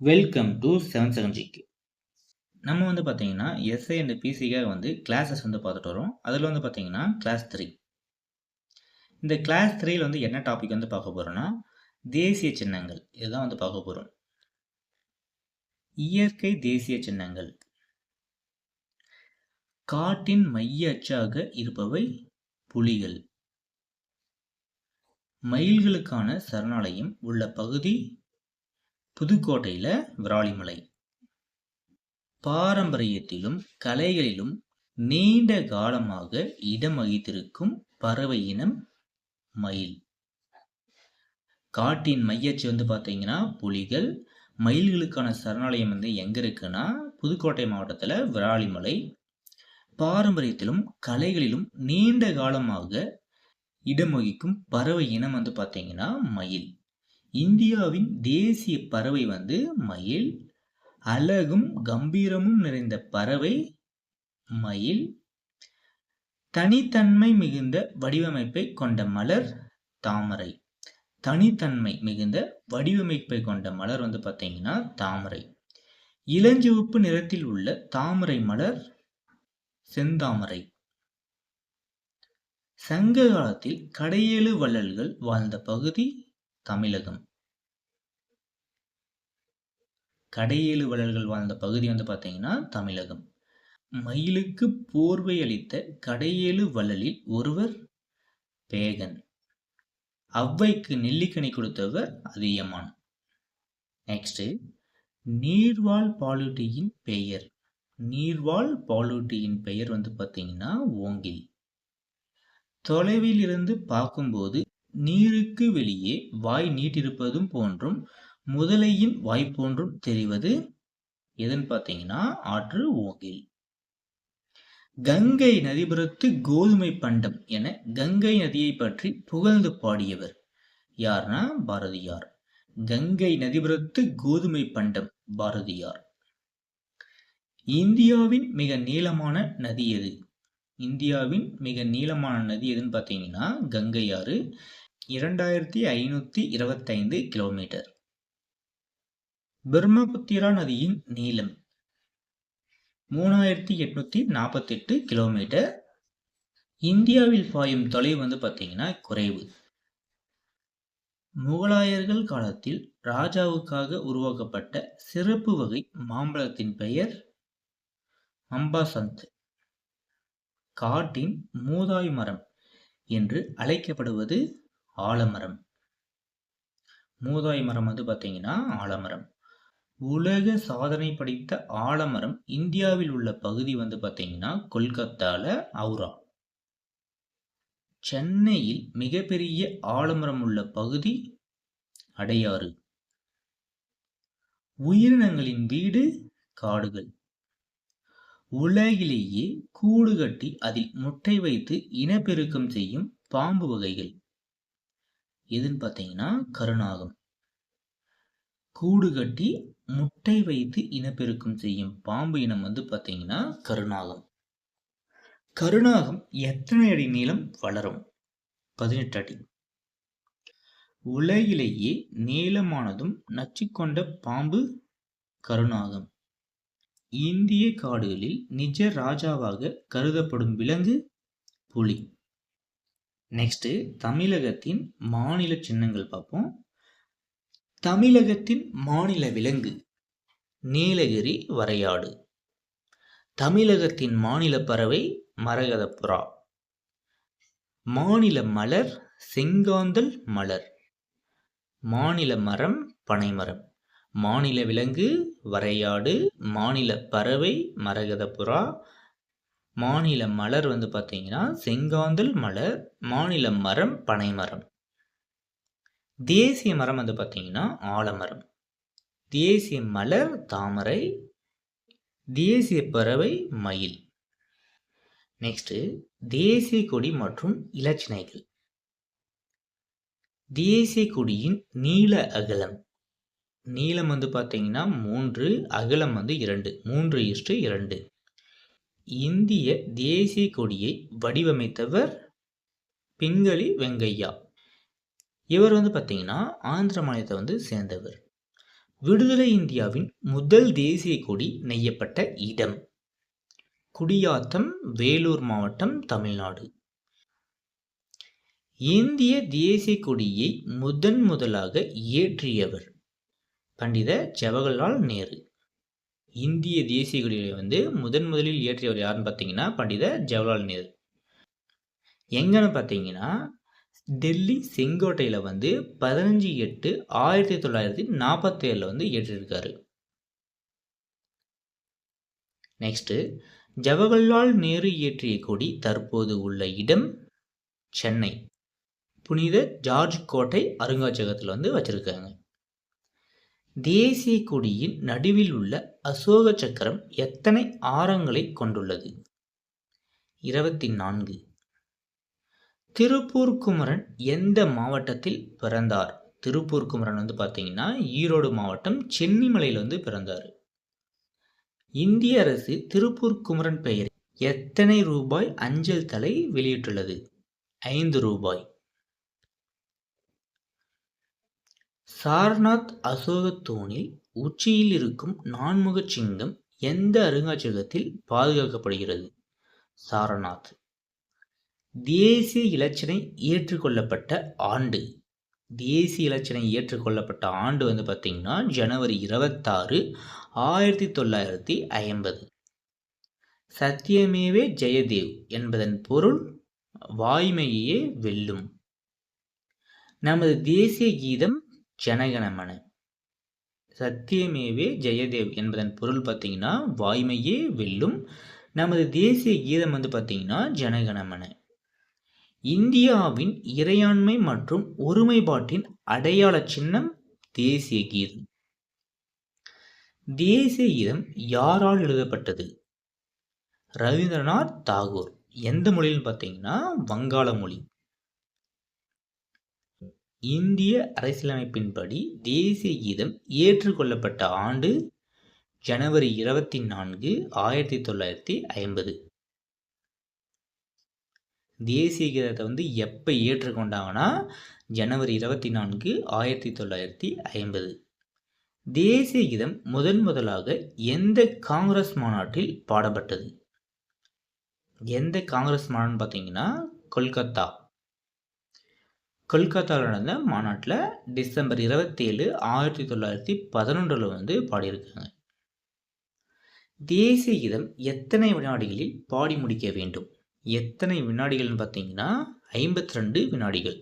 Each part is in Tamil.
வெல்கம் டு 7 ஜிக்கு. நம்ம பார்த்தீங்கன்னா எஸ்ஐ அண்ட் பிசிக்காக கிளாஸஸ் பார்த்துட்டு வரோம். அதில் பார்த்தீங்கன்னா கிளாஸ் 3. இந்த கிளாஸ் 3ல் என்ன டாபிக் பார்க்க போகிறோன்னா தேசிய சின்னங்கள். இதுதான் பார்க்க போகிறோம். இயற்கை தேசிய சின்னங்கள். காட்டின் மைய அச்சாக இருப்பவை புலிகள். மயில்களுக்கான சரணாலயம் உள்ள பகுதி புதுக்கோட்டையில் விராலிமலை. பாரம்பரியத்திலும் கலைகளிலும் நீண்ட காலமாக இடம் வகித்திருக்கும் பறவை இனம் மயில். காட்டின் மையச்சு பார்த்தீங்கன்னா புலிகள். மயில்களுக்கான சரணாலயம் எங்க இருக்குன்னா புதுக்கோட்டை மாவட்டத்தில் விராலிமலை. பாரம்பரியத்திலும் கலைகளிலும் நீண்ட காலமாக இடம் வகிக்கும் பறவை இனம் பார்த்தீங்கன்னா மயில். இந்தியாவின் தேசிய பறவை மயில். அழகும் கம்பீரமும் நிறைந்த பறவை மயில். தனித்தன்மை மிகுந்த வடிவமைப்பை கொண்ட மலர் தாமரை. தனித்தன்மை மிகுந்த வடிவமைப்பை கொண்ட மலர் பார்த்தீங்கன்னா தாமரை. இளஞ்சிவப்பு நிறத்தில் உள்ள தாமரை மலர் செந்தாமரை. சங்க காலத்தில் கடையேழு வள்ளல்கள் வாழ்ந்த பகுதி தமிழகம். கடையேழு வள்ளல்கள் வாழ்ந்த பகுதி பார்த்தீங்கன்னா தமிழகம். மயிலுக்கு போர்வை அளித்த கடையேழு வள்ளலில் ஒருவர் பேகன். அவ்வைக்கு நெல்லிக்கனி கொடுத்தவர் அதியமான். நெக்ஸ்ட், நீர்வாழ் பாலூட்டியின் பெயர். நீர்வாழ் பாலூட்டியின் பெயர் பார்த்தீங்கன்னா ஓங்கில். தொலைவில் இருந்து பார்க்கும்போது நீருக்கு வெளியே வாய் நீட்டிருப்பதும் போன்றும் முதலையின் வாய் போன்றும் தெரிவது எதுன்னு பார்த்தீங்கன்னா ஆற்று ஓங்கில். கங்கை நதிபுரத்து கோதுமை பண்டம் என கங்கை நதியை பற்றி புகழ்ந்து பாடியவர் யார்னா பாரதியார். கங்கை நதிபுரத்து கோதுமை பண்டம் பாரதியார். இந்தியாவின் மிக நீளமான நதி எது? இந்தியாவின் மிக நீளமான நதி எதுன்னு பார்த்தீங்கன்னா கங்கை ஆறு. 2525 கிலோமீட்டர். பிரம்மபுத்திரா நதியின் நீளம் 3848 கிலோமீட்டர். இந்தியாவில் பாயும் தொலைவு பார்த்தீங்கன்னா குறைவு. முகலாயர்கள் காலத்தில் ராஜாவுக்காக உருவாக்கப்பட்ட சிறப்பு வகை மாம்பழத்தின் பெயர் அம்பாசந்த். காட்டின் மூதாய் மரம் என்று அழைக்கப்படுவது ஆலமரம். மூதாய் மரம் பார்த்தீங்கன்னா ஆலமரம். உலக சாதனை படைத்த ஆலமரம் இந்தியாவில் உள்ள பகுதி பார்த்தீங்கன்னா கொல்கத்தால அவுரா. சென்னையில் மிகப்பெரிய ஆலமரம் உள்ள பகுதி அடையாறு. உயிரினங்களின் வீடு காடுகள். உலகிலேயே கூடு கட்டி அதில் முட்டை வைத்து இனப்பெருக்கம் செய்யும் பாம்பு வகைகள் எதுன்னு பார்த்தீங்கன்னா கருநாகம். கூடு கட்டி முட்டை வைத்து இனப்பெருக்கம் செய்யும் பாம்பு இனம் பார்த்தீங்கன்னா கருநாகம். கருநாகம் எத்தனை அடி நீளம் வளரும்? 18 அடி. உலகிலேயே நீளமானதும் நச்சு கொண்ட பாம்பு கருநாகம். இந்திய காடுகளில் நிஜ ராஜாவாக கருதப்படும் விலங்கு புலி. நெக்ஸ்ட், தமிழகத்தின் மாநில சின்னங்கள் பார்ப்போம். தமிழகத்தின் மாநில விலங்கு நீலகிரி வரையாடு. தமிழகத்தின் மாநில பறவை மரகதப்புறா. மாநில மலர் செங்காந்தல் மலர். மாநில மரம் பனைமரம். மாநில விலங்கு வரையாடு. மாநில பறவை மரகதப்புறா. மாநில மலர் பார்த்தீங்கன்னா செங்காந்தல் மலர். மாநில மரம் பனைமரம். தேசிய மரம் பார்த்தீங்கன்னா ஆலமரம். தேசிய மலர் தாமரை. தேசிய பறவை மயில். நெக்ஸ்ட், தேசிய கொடி மற்றும் இலச்சினைகள். தேசிய கொடியின் நீள அகலம். நீளம் பார்த்தீங்கன்னா 3, அகலம் 2, 3:2. இந்திய தேசிய கொடியை வடிவமைத்தவர் பிங்களி வெங்கையா. இவர் பார்த்தீங்கன்னா ஆந்திர மாநிலத்தை சேர்ந்தவர். விடுதலை இந்தியாவின் முதல் தேசிய கொடி நெய்யப்பட்ட இடம். குடியாத்தம், வேலூர் மாவட்டம், தமிழ்நாடு. இந்திய தேசிய கொடியை முதலாக இயற்றியவர் பண்டித ஜவஹர்லால் நேரு. இந்திய தேசிய கொடியை முதலில் இயற்றியவர் யாருன்னு பார்த்தீங்கன்னா பண்டித ஜவஹர்லால் நேரு. எங்கன்னு பார்த்தீங்கன்னா டெல்லி செங்கோட்டையில் 15/8/1947 இயற்றியிருக்காரு. நெக்ஸ்ட், ஜவஹர்லால் நேரு இயற்றிய கொடி தற்போது உள்ள இடம் சென்னை புனித ஜார்ஜ் கோட்டை அருங்காட்சியகத்தில் வச்சிருக்காங்க. தேசிய கொடியின் நடுவில் உள்ள அசோக சக்கரம் எத்தனை ஆரங்களை கொண்டுள்ளது? 24. திருப்பூர் குமரன் எந்த மாவட்டத்தில் பிறந்தார்? திருப்பூர் குமரன் பார்த்தீங்கன்னா ஈரோடு மாவட்டம் சென்னிமலையில் பிறந்தார். இந்திய அரசு திருப்பூர் குமரன் பெயர் எத்தனை ரூபாய் அஞ்சல் தலை வெளியிட்டுள்ளது? 5 ரூபாய். சாரநாத் அசோக தூணில் உச்சியில் இருக்கும் நான்முக சிங்கம் எந்த அருங்காட்சியகத்தில் பாதுகாக்கப்படுகிறது? சாரநாத். தேசிய இலச்சினை ஏற்றுக்கொள்ளப்பட்ட ஆண்டு. தேசிய இலச்சினை ஏற்றுக்கொள்ளப்பட்ட ஆண்டு பார்த்தீங்கன்னா ஜனவரி 26, 1950. சத்தியமேவே ஜெயதேவ் என்பதன் பொருள் வாய்மையே வெல்லும். நமது தேசிய கீதம் ஜனகணமன. சத்தியமேவே ஜெயதேவ் என்பதன் பொருள் பார்த்தீங்கன்னா வாய்மையே வெல்லும். நமது தேசிய கீதம் பார்த்தீங்கன்னா ஜனகணமன. இந்தியாவின் இறையாண்மை மற்றும் ஒருமைப்பாட்டின் அடையாள சின்னம் தேசிய கீதம். தேசிய கீதம் யாரால் எழுதப்பட்டது? ரவீந்திரநாத் தாகூர். எந்த மொழியில் பார்த்தீங்கன்னா வங்காள மொழி. இந்திய அரசியலமைப்பின்படி தேசிய கீதம் ஏற்றுக்கொள்ளப்பட்ட ஆண்டு ஜனவரி 24, 1950. தேசிய கீதத்தை எப்போ ஏற்றுக்கொண்டாங்கன்னா ஜனவரி 24, 1950. தேசிய கீதம் முதலாக எந்த காங்கிரஸ் மாநாட்டில் பாடப்பட்டது? எந்த காங்கிரஸ் மாநாடு பார்த்தீங்கன்னா கொல்கத்தா. கொல்கத்தாவில் நடந்த மாநாட்டில் டிசம்பர் 27, 1911 பாடியிருக்காங்க. தேசிய கீதம் எத்தனை வினாடிகளில் பாடி முடிக்க வேண்டும்? எத்தனை வினாடிகள்னு பார்த்தீங்கன்னா 52 வினாடிகள்.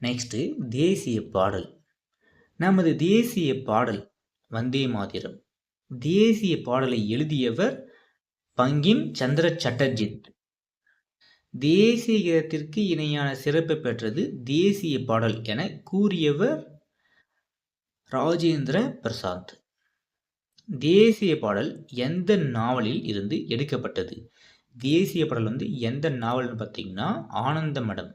நெக்ஸ்ட், தேசிய பாடல். நமது தேசிய பாடல் வந்தே மாதரம். தேசிய பாடலை எழுதியவர் பங்கிம் சந்திர சட்டர்ஜி. தேசிய கீதத்திற்கு இணையான சிறப்பு பெற்றது தேசிய பாடல் என கூறியவர் ராஜேந்திர பிரசாத். தேசிய பாடல் எந்த நாவலில் இருந்து எடுக்கப்பட்டது? தேசிய பாடல் எந்த நாவல்னு பார்த்தீங்கன்னா ஆனந்த மடம்.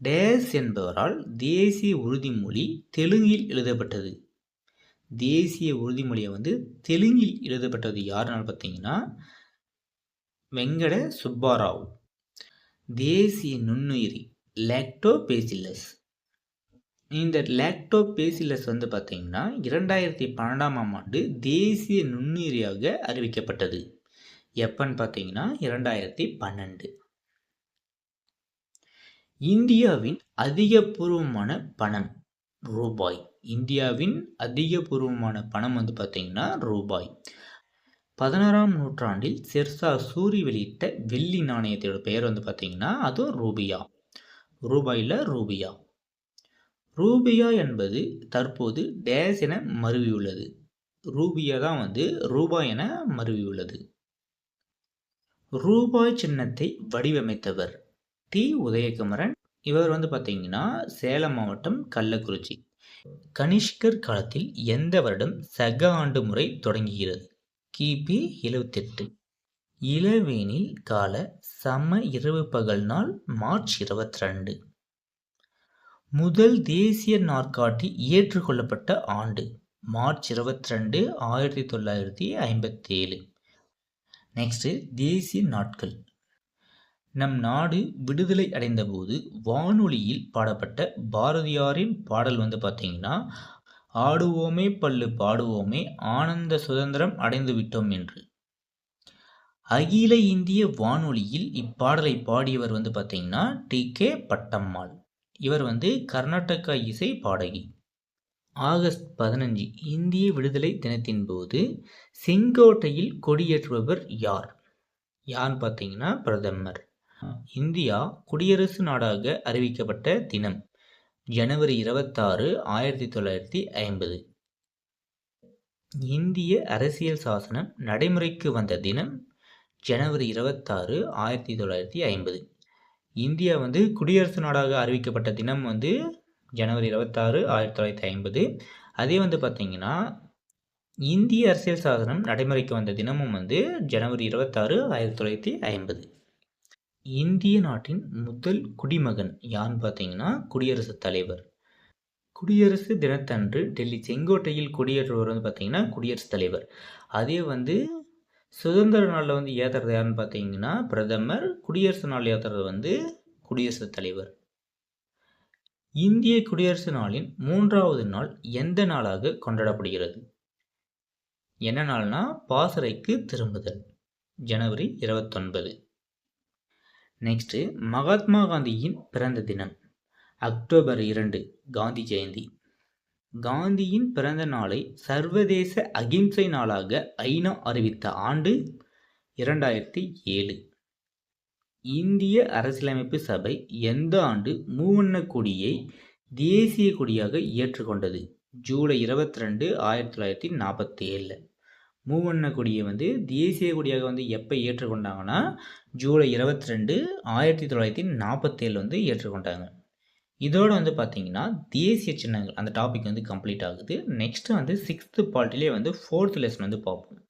டேஸ் என்பவரால் தேசிய உறுதிமொழி தெலுங்கில் எழுதப்பட்டது. தேசிய உறுதிமொழியை தெலுங்கில் எழுதப்பட்டது யாருன்னு பார்த்தீங்கன்னா வெங்கட சுப்பாராவ். தேசிய நுண்ணுயிரி லாக்டோபேசிலஸ். இந்த லாக்டோபேசிலஸ் பார்த்தீங்கன்னா 2012ஆம் ஆண்டு தேசிய நுண்ணுயிரியாக அறிவிக்கப்பட்டது. எப்பன்னு பார்த்தீங்கன்னா 2012. இந்தியாவின் அதிகபூர்வமான பணம் ரூபாய். இந்தியாவின் அதிகபூர்வமான பணம் பார்த்தீங்கன்னா ரூபாய். 16ஆம் நூற்றாண்டில் ஷெர்ஷா சூரி வெளியிட்ட வெள்ளி நாணயத்தோட பெயர் பார்த்தீங்கன்னா அதுவும் ரூபியா. ரூபாயில் ரூபியா. ரூபியா என்பது தற்போது டேஸ் என மருவியுள்ளது. ரூபியா தான் ரூபாய் என மருவியுள்ளது. ரூபாய் சின்னத்தை வடிவமைத்தவர் டி. உதயகுமரன். இவர் பார்த்தீங்கன்னா சேலம் மாவட்டம் கள்ளக்குறிச்சி. கனிஷ்கர் காலத்தில் எந்த வருடம் சக ஆண்டு முறை தொடங்குகிறது? கிபி 78. இளவேனில் கால சம இரவு பகல் நாள் மார்ச் 22. முதல் தேசிய நாட்காட்டி ஏற்றுக்கொள்ளப்பட்ட ஆண்டு மார்ச் 22, 1957. நெக்ஸ்ட், தேசிய நாட்கள். நம் நாடு விடுதலை அடைந்தபோது வானொலியில் பாடப்பட்ட பாரதியாரின் பாடல் வந்து பார்த்தீங்கன்னா, ஆடுவோமே பள்ளு பாடுவோமே ஆனந்த சுதந்திரம் அடைந்து விட்டோம் என்று. அகில இந்திய வானொலியில் இப்பாடலை பாடியவர் வந்து பார்த்தீங்கன்னா, டி.கே. பட்டம்மாள். இவர் வந்து கர்நாடகா இசை பாடகி. ஆகஸ்ட் 15 இந்திய விடுதலை தினத்தின் போது செங்கோட்டையில் கொடியேற்றுபவர் யார்? யார்ன்னு பார்த்தீங்கன்னா பிரதமர். இந்தியா குடியரசு நாடாக அறிவிக்கப்பட்ட தினம் ஜனவரி 26, 1950. இந்திய அரசியல் சாசனம் நடைமுறைக்கு வந்த தினம் ஜனவரி 26, 1950. இந்தியா வந்து குடியரசு நாடாக அறிவிக்கப்பட்ட தினம் வந்து ஜனவரி 26, 1950. அதே வந்து பார்த்தீங்கன்னா, இந்திய அரசியல் சாசனம் நடைமுறைக்கு வந்த தினமும் வந்து ஜனவரி 26, 1950. இந்திய நாட்டின் முதல் குடிமகன் யாருன்னு பார்த்தீங்கன்னா, குடியரசுத் தலைவர். குடியரசு தினத்தன்று டெல்லி செங்கோட்டையில் கொடியேற்றுபவர் வந்து பார்த்தீங்கன்னா, குடியரசுத் தலைவர். அதே வந்து சுதந்திர நாளில் வந்து ஏற்றுறது யாருன்னு பார்த்தீங்கன்னா, பிரதமர். குடியரசு நாள் ஏற்றுறது வந்து குடியரசுத் தலைவர். இந்திய குடியரசு நாளின் 3வது நாள் எந்த நாளாக கொண்டாடப்படுகிறது? என்ன நாள்னா பாசறைக்கு திரும்புதல், ஜனவரி 29. நெக்ஸ்ட்டு மகாத்மா காந்தியின் பிறந்த தினம் அக்டோபர் 2, காந்தி ஜெயந்தி. காந்தியின் பிறந்த நாளை சர்வதேச அகிம்சை நாளாக ஐநா அறிவித்த ஆண்டு 2007. இந்திய அரசியலமைப்பு சபை எந்த ஆண்டு மூவண்ண கொடியை தேசிய கொடியாக ஏற்றுக்கொண்டது? ஜூலை 22, 1947. மூவண்ண கொடியை வந்து தேசிய கொடியாக வந்து எப்போ ஏற்றுக்கொண்டாங்கன்னா, ஜூலை 22, 1947 வந்து ஏற்றுக்கொண்டாங்க. இதோடு வந்து பார்த்தீங்கன்னா தேசிய சின்னங்கள் அந்த டாபிக் வந்து கம்ப்ளீட் ஆகுது. நெக்ஸ்ட்டு வந்து 6th பார்ட்டிலே வந்து 4th லெசன் வந்து பார்ப்போம்.